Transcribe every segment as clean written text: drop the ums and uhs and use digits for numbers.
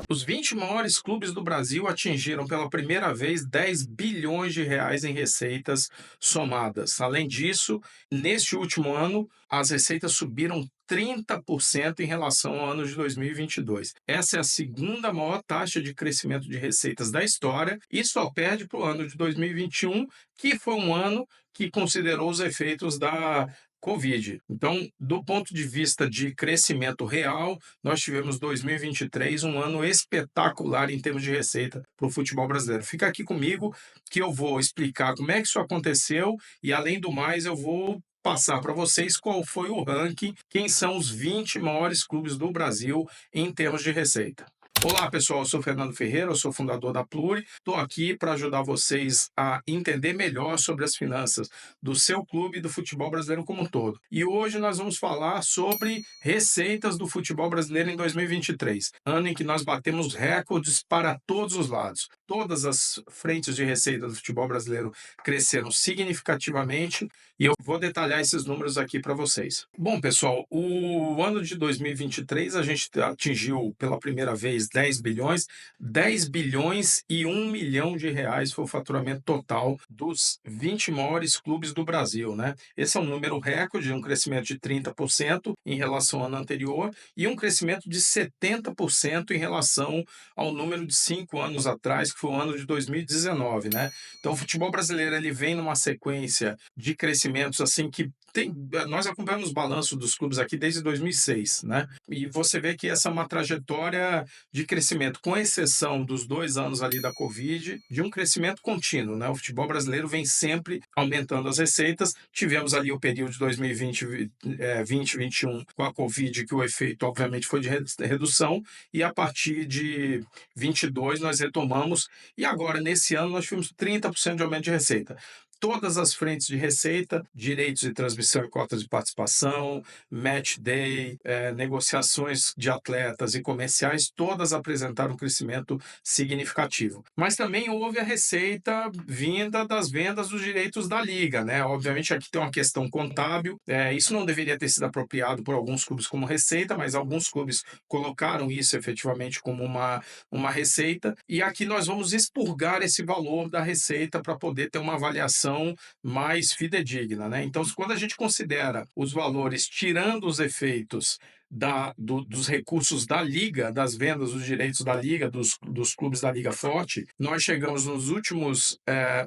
Os 20 maiores clubes do Brasil atingiram pela primeira vez 10 bilhões de reais em receitas somadas. Além disso, neste último ano, as receitas subiram 30% em relação ao ano de 2022. Essa é a segunda maior taxa de crescimento de receitas da história e só perde para o ano de 2021, que foi um ano que considerou os efeitos da Covid. Então, do ponto de vista de crescimento real, nós tivemos 2023 um ano espetacular em termos de receita para o futebol brasileiro. Fica aqui comigo que eu vou explicar como é que isso aconteceu e, além do mais, eu vou passar para vocês qual foi o ranking, quem são os 20 maiores clubes do Brasil em termos de receita. Olá, pessoal, eu sou Fernando Ferreira, eu sou fundador da Pluri. Estou aqui para ajudar vocês a entender melhor sobre as finanças do seu clube e do futebol brasileiro como um todo. E hoje nós vamos falar sobre receitas do futebol brasileiro em 2023, ano em que nós batemos recordes para todos os lados. Todas as frentes de receita do futebol brasileiro cresceram significativamente e eu vou detalhar esses números aqui para vocês. Bom, pessoal, o ano de 2023 a gente atingiu pela primeira vez 10 bilhões e 1 milhão de reais foi o faturamento total dos 20 maiores clubes do Brasil, né? Esse é um número recorde, um crescimento de 30% em relação ao ano anterior e um crescimento de 70% em relação ao número de 5 anos atrás, que foi o ano de 2019, né? Então, o futebol brasileiro ele vem numa sequência de crescimentos assim que nós acompanhamos o balanço dos clubes aqui desde 2006, né? E você vê que essa é uma trajetória de crescimento, com exceção dos 2 anos ali da Covid, de um crescimento contínuo, né? O futebol brasileiro vem sempre aumentando as receitas. Tivemos ali o período de 2020, 2021 com a Covid, que o efeito, obviamente, foi de redução, e a partir de 22 nós retomamos, e agora, nesse ano, nós tivemos 30% de aumento de receita. Todas as frentes de receita, direitos de transmissão e cotas de participação, match day, negociações de atletas e comerciais, todas apresentaram um crescimento significativo. Mas também houve a receita vinda das vendas dos direitos da liga, né? Obviamente aqui tem uma questão contábil, isso não deveria ter sido apropriado por alguns clubes como receita, mas alguns clubes colocaram isso efetivamente como uma receita, e aqui nós vamos expurgar esse valor da receita para poder ter uma avaliação mais fidedigna, né? Então, quando a gente considera os valores tirando os efeitos dos recursos da Liga, das vendas dos direitos da Liga, dos clubes da Liga Forte, nós chegamos nos últimos,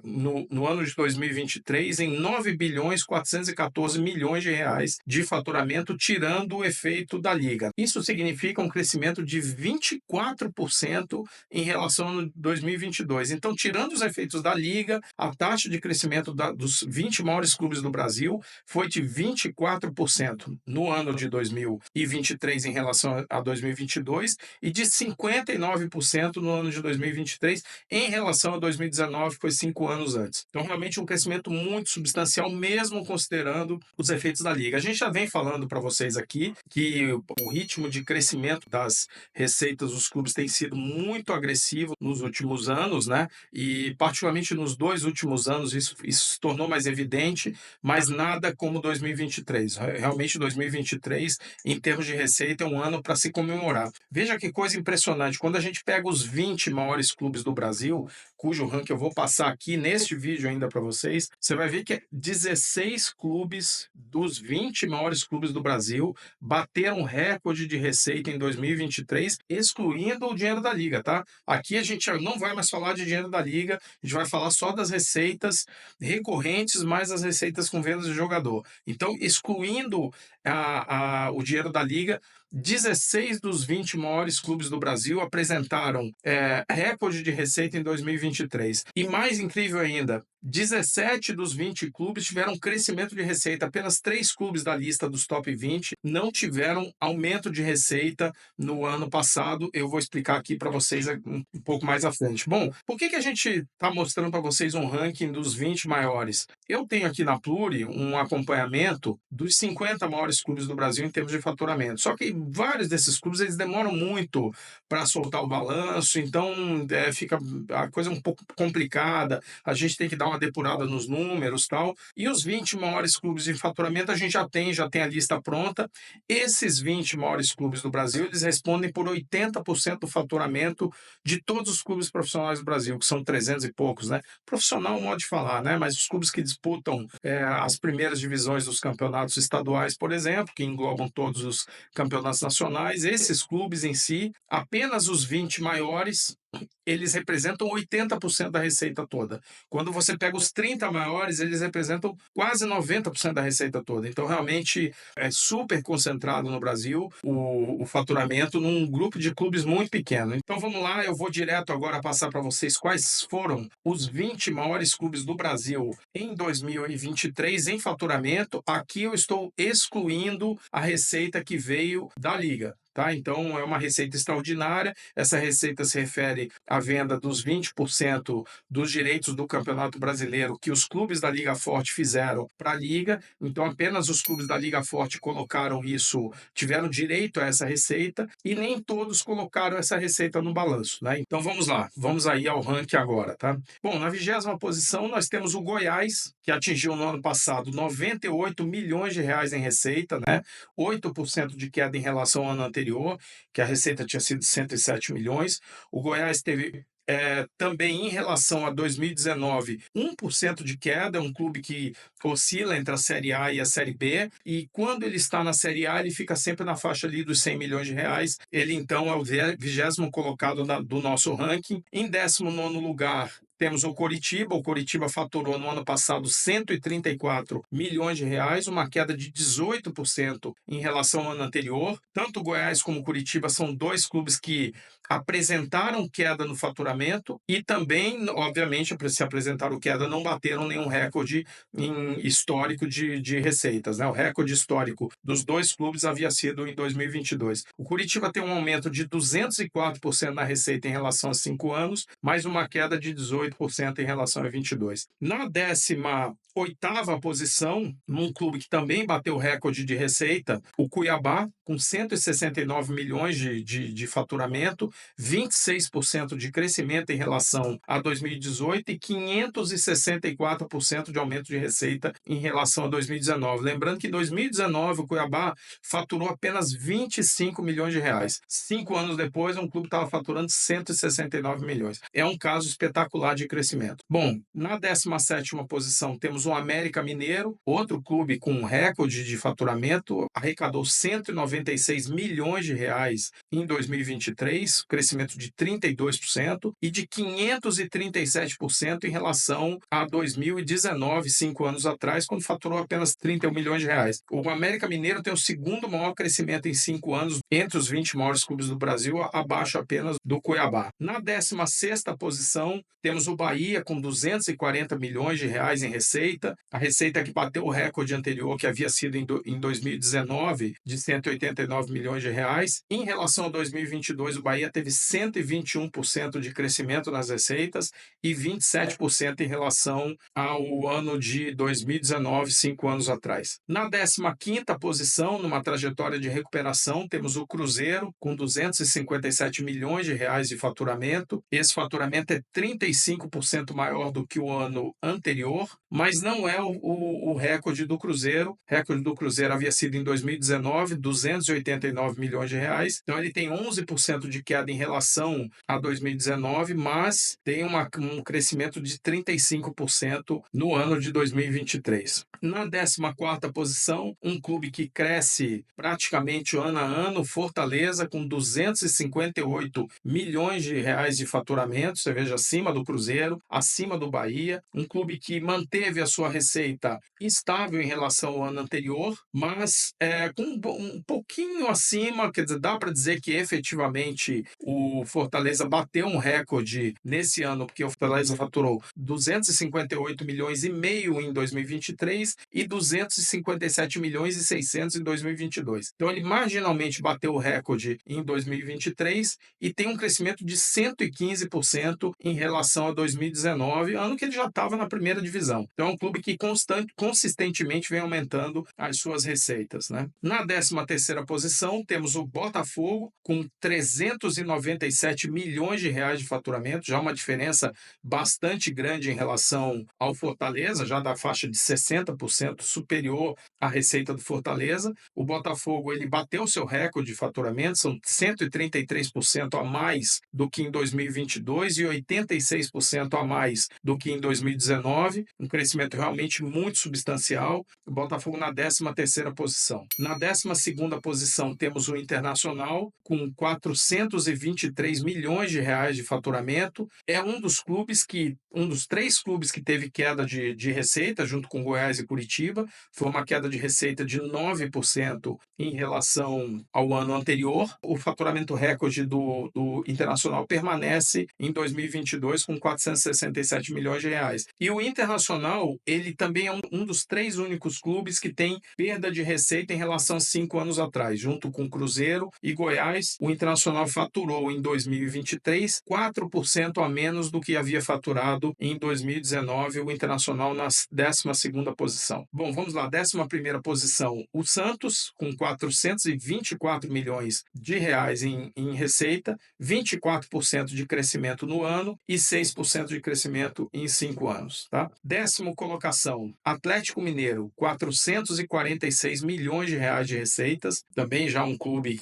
no ano de 2023, em 9 bilhões 414 milhões de reais de faturamento, tirando o efeito da Liga. Isso significa um crescimento de 24% em relação ao ano de 2022. Então, tirando os efeitos da Liga, a taxa de crescimento dos 20 maiores clubes do Brasil foi de 24% no ano de 2023 em relação a 2022 e de 59% no ano de 2023 em relação a 2019, que foi 5 anos antes. Então, realmente um crescimento muito substancial, mesmo considerando os efeitos da Liga. A gente já vem falando para vocês aqui que o ritmo de crescimento das receitas dos clubes tem sido muito agressivo nos últimos anos, né? E particularmente nos 2 últimos anos isso se tornou mais evidente, mas nada como 2023. Realmente 2023, em termos de receita, é um ano para se comemorar. Veja que coisa impressionante, quando a gente pega os 20 maiores clubes do Brasil, cujo ranking eu vou passar aqui neste vídeo ainda para vocês, você vai ver que 16 clubes dos 20 maiores clubes do Brasil bateram recorde de receita em 2023, excluindo o dinheiro da Liga, tá? Aqui a gente não vai mais falar de dinheiro da Liga, a gente vai falar só das receitas recorrentes, mais as receitas com vendas de jogador. Então, excluindo o dinheiro da Liga, 16 dos 20 maiores clubes do Brasil apresentaram recorde de receita em 2023. E mais incrível ainda, 17 dos 20 clubes tiveram crescimento de receita. Apenas 3 clubes da lista dos top 20 não tiveram aumento de receita no ano passado. Eu vou explicar aqui para vocês um pouco mais à frente. Bom, por que a gente está mostrando para vocês um ranking dos 20 maiores? Eu tenho aqui na Pluri um acompanhamento dos 50 maiores clubes do Brasil em termos de faturamento. Só que vários desses clubes eles demoram muito para soltar o balanço, então fica a coisa um pouco complicada. A gente tem que dar uma depurada nos números, tal. E os 20 maiores clubes de faturamento a gente já tem a lista pronta. Esses 20 maiores clubes do Brasil, eles respondem por 80% do faturamento de todos os clubes profissionais do Brasil, que são 300 e poucos, né? Profissional, é um modo de falar, né? Mas os clubes que disputam as primeiras divisões dos campeonatos estaduais, por exemplo, que englobam todos os campeonatos nacionais, esses clubes em si, apenas os 20 maiores, eles representam 80% da receita toda. Quando você pega os 30 maiores, eles representam quase 90% da receita toda. Então, realmente, é super concentrado no Brasil o faturamento num grupo de clubes muito pequeno. Então, vamos lá, eu vou direto agora passar para vocês quais foram os 20 maiores clubes do Brasil em 2023 em faturamento. Aqui eu estou excluindo a receita que veio da Liga. Tá? Então, é uma receita extraordinária. Essa receita se refere à venda dos 20% dos direitos do Campeonato Brasileiro que os clubes da Liga Forte fizeram para a Liga. Então, apenas os clubes da Liga Forte colocaram isso, tiveram direito a essa receita, e nem todos colocaram essa receita no balanço. Né? Então, vamos lá. Vamos aí ao ranking agora. Tá? Bom, na 20ª posição, nós temos o Goiás, que atingiu no ano passado 98 milhões de reais em receita, né? 8% de queda em relação ao ano anterior, que a receita tinha sido 107 milhões. O Goiás teve também em relação a 2019, 1% de queda. É um clube que oscila entre a Série A e a Série B, e quando ele está na Série A, ele fica sempre na faixa ali dos 100 milhões de reais. Ele, então, é o 20º colocado do nosso ranking. Em 19º lugar, temos o Coritiba. O Coritiba faturou no ano passado 134 milhões de reais, uma queda de 18% em relação ao ano anterior. Tanto o Goiás como o Coritiba são dois clubes que apresentaram queda no faturamento e também, obviamente, se apresentaram queda, não bateram nenhum recorde histórico de receitas. Né? O recorde histórico dos dois clubes havia sido em 2022. O Coritiba tem um aumento de 204% na receita em relação a 5 anos, mais uma queda de 18% em relação a 22. Na 18ª posição, num clube que também bateu o recorde de receita, o Cuiabá, com 169 milhões de faturamento, 26% de crescimento em relação a 2018 e 564% de aumento de receita em relação a 2019. Lembrando que em 2019 o Cuiabá faturou apenas 25 milhões de reais. 5 anos depois, um clube estava faturando 169 milhões. É um caso espetacular de crescimento. Bom, na 17ª posição temos o América Mineiro, outro clube com um recorde de faturamento, arrecadou 196 milhões de reais em 2023, crescimento de 32% e de 537% em relação a 2019, 5 anos atrás, quando faturou apenas 31 milhões de reais. O América Mineiro tem o segundo maior crescimento em 5 anos entre os 20 maiores clubes do Brasil, abaixo apenas do Cuiabá. Na 16ª posição, temos o Bahia com 240 milhões de reais em receita, a receita que bateu o recorde anterior, que havia sido em 2019, de 189 milhões de reais. Em relação a 2022, o Bahia teve 121% de crescimento nas receitas e 27% em relação ao ano de 2019, 5 anos atrás. Na 15ª posição, numa trajetória de recuperação, temos o Cruzeiro, com 257 milhões de reais de faturamento. Esse faturamento é 35% maior do que o ano anterior, mas não é o recorde do Cruzeiro. O recorde do Cruzeiro havia sido em 2019, 289 milhões de reais. Então, ele tem 11% de queda em relação a 2019, mas tem um crescimento de 35% no ano de 2023. Na 14ª posição, um clube que cresce praticamente ano a ano, Fortaleza, com 258 milhões de reais de faturamento, você veja, acima do Cruzeiro, acima do Bahia, um clube que manteve a sua receita estável em relação ao ano anterior, mas com um pouquinho acima, quer dizer, dá para dizer que efetivamente o Fortaleza bateu um recorde nesse ano, porque o Fortaleza faturou 258 milhões e meio em 2023 e 257 milhões e 600 em 2022. Então ele marginalmente bateu o recorde em 2023 e tem um crescimento de 115% em relação a 2019, ano que ele já estava na primeira divisão. Então é um clube que consistentemente vem aumentando as suas receitas, né? Na 13ª posição, temos o Botafogo, com 397 milhões de reais de faturamento, já uma diferença bastante grande em relação ao Fortaleza, já da faixa de 60% superior à receita do Fortaleza. O Botafogo, ele bateu seu recorde de faturamento, são 133% a mais do que em 2022 e 86% a mais do que em 2019, um crescimento realmente muito substancial. O Botafogo na 13ª posição. Na 12ª posição temos o Internacional, com 423 milhões de reais de faturamento. É um dos três clubes que teve queda de receita, junto com Goiás e Curitiba. Foi uma queda de receita de 9% em relação ao ano anterior. O faturamento recorde do Internacional permanece em 2022 com 467 milhões de reais. E o Internacional, ele também é um dos três únicos clubes que tem perda de receita em relação a 5 anos atrás. Junto com Cruzeiro e Goiás, o Internacional faturou em 2023 4% a menos do que havia faturado em 2019, o Internacional na 12ª posição. Bom, vamos lá, 11ª posição, o Santos, com 424 milhões de reais em receita, 24% de crescimento no ano e 6% de crescimento em 5 anos. Tá? 10ª colocação, Atlético Mineiro, 446 milhões de reais de receitas, também já um clube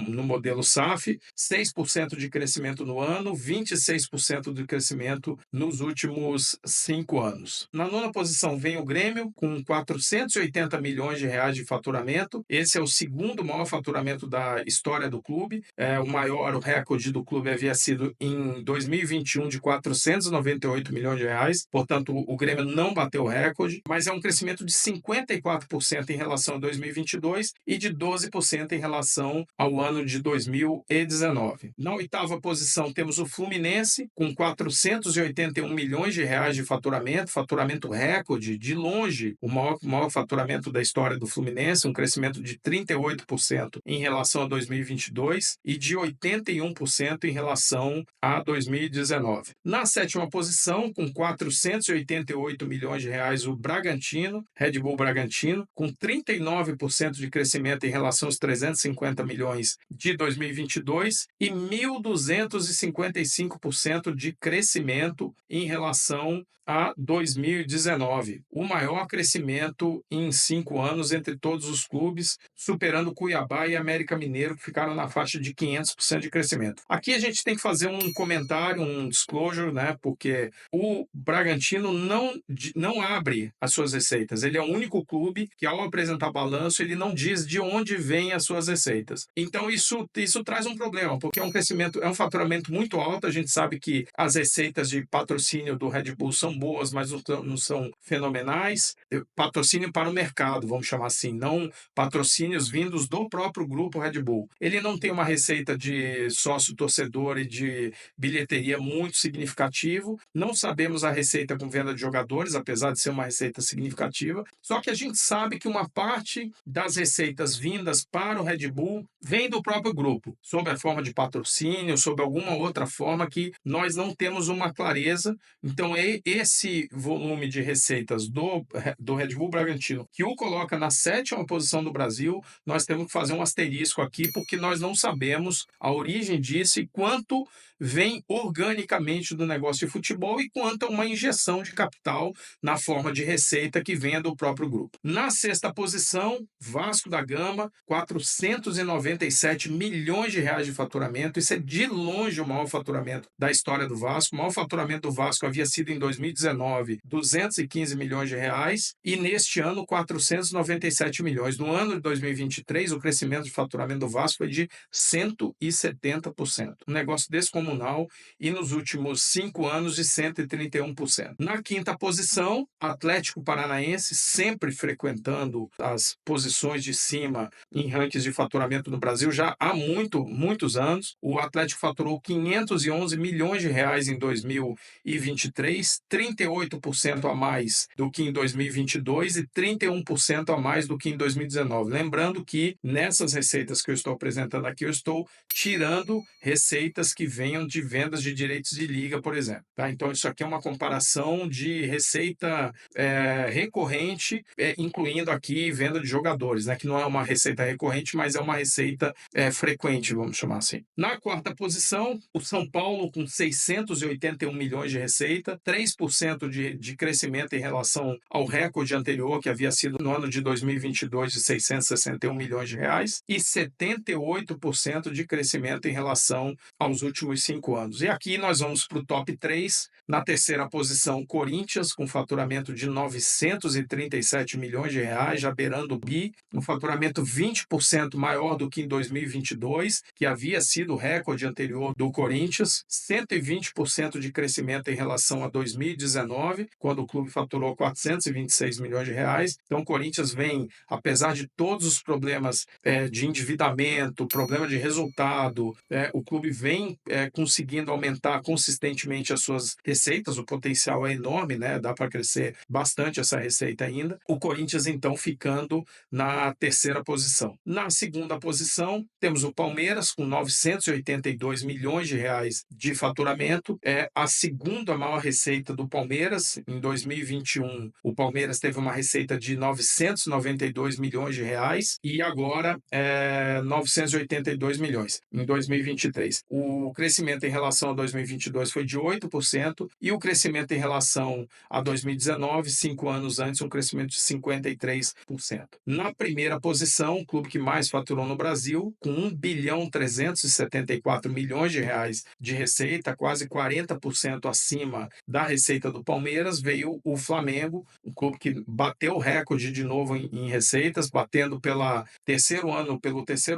no modelo SAF, 6% de crescimento no ano, 26% de crescimento nos últimos 5 anos. Na 9ª posição vem o Grêmio, com 480 milhões de reais de faturamento. Esse é o segundo maior faturamento da história do clube. O recorde do clube havia sido em 2021 de 498 milhões de reais. Portanto, o Grêmio não bateu o recorde, mas é um crescimento de 54% em relação a 2022 e de 12% em relação ao ano de 2019. Na 8ª posição temos o Fluminense, com 481 milhões de reais de faturamento recorde, de longe o maior faturamento da história do Fluminense, um crescimento de 38% em relação a 2022 e de 81% em relação a 2019. Na 7ª posição, com 488 milhões de reais, o Bragantino, Red Bull Bragantino, com 39% de crescimento em relação aos 350 milhões de 2022 e 1.255% de crescimento em relação a 2019. O maior crescimento em 5 anos entre todos os clubes, superando Cuiabá e América Mineiro, que ficaram na faixa de 500% de crescimento. Aqui a gente tem que fazer um comentário, um disclosure, né? Porque o Bragantino não abre as suas receitas. Ele é o único clube que, ao apresentar balanço, ele não diz de onde vêm as suas receitas. Então, isso traz um problema, porque é um faturamento muito alto. A gente sabe que as receitas de patrocínio do Red Bull são boas, mas não são fenomenais. Patrocínio para o mercado, vamos chamar assim, não patrocínios vindos do próprio grupo Red Bull. Ele não tem uma receita de sócio-torcedor e de bilheteria muito significativo. Não sabemos a receita com venda de jogadores, apesar de ser uma receita significativa. Só que a gente sabe que uma parte das receitas vindas para o Red Bull vem do próprio grupo, sob a forma de patrocínio, sob alguma outra forma que nós não temos uma clareza. Então, esse volume de receitas do Red Bull Bragantino, que o coloca na 7ª posição do Brasil, nós temos que fazer um asterisco aqui, porque nós não sabemos a origem disso e quanto vem organicamente do negócio de futebol e quanto a uma injeção de capital na forma de receita que venha do próprio grupo. Na 6ª posição, Vasco da Gama, 497 milhões de reais de faturamento. Isso é de longe o maior faturamento da história do Vasco. O maior faturamento do Vasco havia sido em 2019, 215 milhões de reais, e neste ano 497 milhões. No ano de 2023, o crescimento de faturamento do Vasco foi de 170%. Um negócio descomunal, e nos últimos 5 anos de 131%. Na 5ª posição, Atlético Paranaense, sempre frequentando as posições de cima em rankings de faturamento no Brasil já há muitos anos. O Atlético faturou 511 milhões de reais em 2023, 38% a mais do que em 2022 e 31% a mais do que em 2019. 2019. Lembrando que nessas receitas que eu estou apresentando aqui, eu estou tirando receitas que venham de vendas de direitos de liga, por exemplo. Tá? Então, isso aqui é uma comparação de receita recorrente, incluindo aqui venda de jogadores, né? Que não é uma receita recorrente, mas é uma receita frequente, vamos chamar assim. Na quarta posição, o São Paulo com 681 milhões de receita, 3% de crescimento em relação ao recorde anterior, que havia sido no ano de 2022 de 661 milhões de reais, e 78% de crescimento em relação aos últimos 5 anos. E aqui nós vamos para o top 3. Na terceira posição, Corinthians, com faturamento de 937 milhões de reais, já beirando o bi, um faturamento 20% maior do que em 2022, que havia sido o recorde anterior do Corinthians, 120% de crescimento em relação a 2019, quando o clube faturou 426 milhões de reais. Então, o Corinthians vem, apesar de todos os problemas de endividamento, problema de resultado, o clube vem conseguindo aumentar consistentemente as suas receitas, o potencial é enorme, né? Dá para crescer bastante essa receita ainda. O Corinthians, então, ficando na terceira posição. Na segunda posição, temos o Palmeiras, com 982 milhões de reais de faturamento. É a segunda maior receita do Palmeiras. Em 2021, o Palmeiras teve uma receita de 992 milhões de reais e agora 982 milhões em 2023. O crescimento em relação a 2022 foi de 8% e o crescimento em relação a 2019, 5 anos antes, um crescimento de 53%. Na primeira posição, o clube que mais faturou no Brasil, com 1 bilhão 374 milhões de reais de receita, quase 40% acima da receita do Palmeiras, veio o Flamengo, um clube que bateu o recorde de novo em receitas, batendo pelo terceiro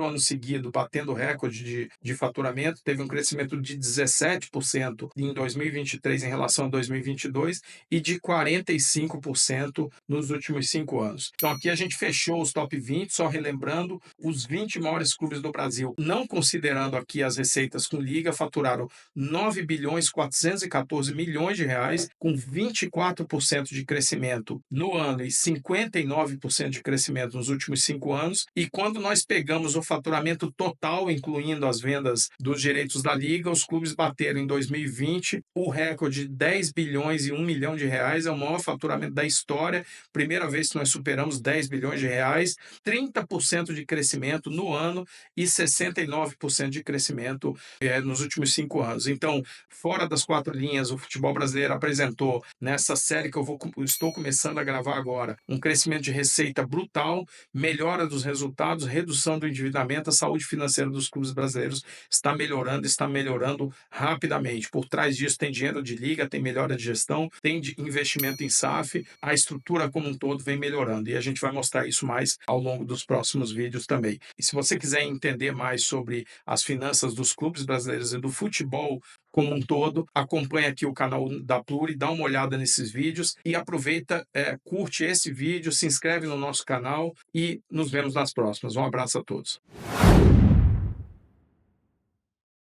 ano seguido, batendo o recorde de faturamento, teve um crescimento de 17% em 2023 em relação a 2022 e de 45% nos últimos 5 anos. Então aqui a gente fechou os top 20, só relembrando, os 20 maiores clubes do Brasil, não considerando aqui as receitas com liga, faturaram 9 bilhões 414 milhões de reais, com 24% de crescimento no ano e 59% de crescimento nos últimos 5 anos. E quando nós pegamos o faturamento total, incluindo as vendas dos direitos da liga, os clubes bateram em 2020 o recorde de 10 bilhões e 1 milhão de reais, é o maior faturamento da história, primeira vez que nós superamos 10 bilhões de reais, 30% de crescimento no ano e 69% de crescimento nos últimos 5 anos. Então, fora das 4 linhas, o futebol brasileiro apresentou, nessa série que estou começando a gravar agora, um crescimento de receita brutal, melhora dos resultados, redução do endividamento, a saúde financeira dos clubes brasileiros está melhorando rapidamente. Por trás disso tem dinheiro de liga, tem melhora de gestão, tem investimento em SAF, a estrutura como um todo vem melhorando. E a gente vai mostrar isso mais ao longo dos próximos vídeos também. E se você quiser entender mais sobre as finanças dos clubes brasileiros e do futebol como um todo, acompanhe aqui o canal da Pluri, dá uma olhada nesses vídeos e aproveita, curte esse vídeo, se inscreve no nosso canal e nos vemos nas próximas. Um abraço a todos.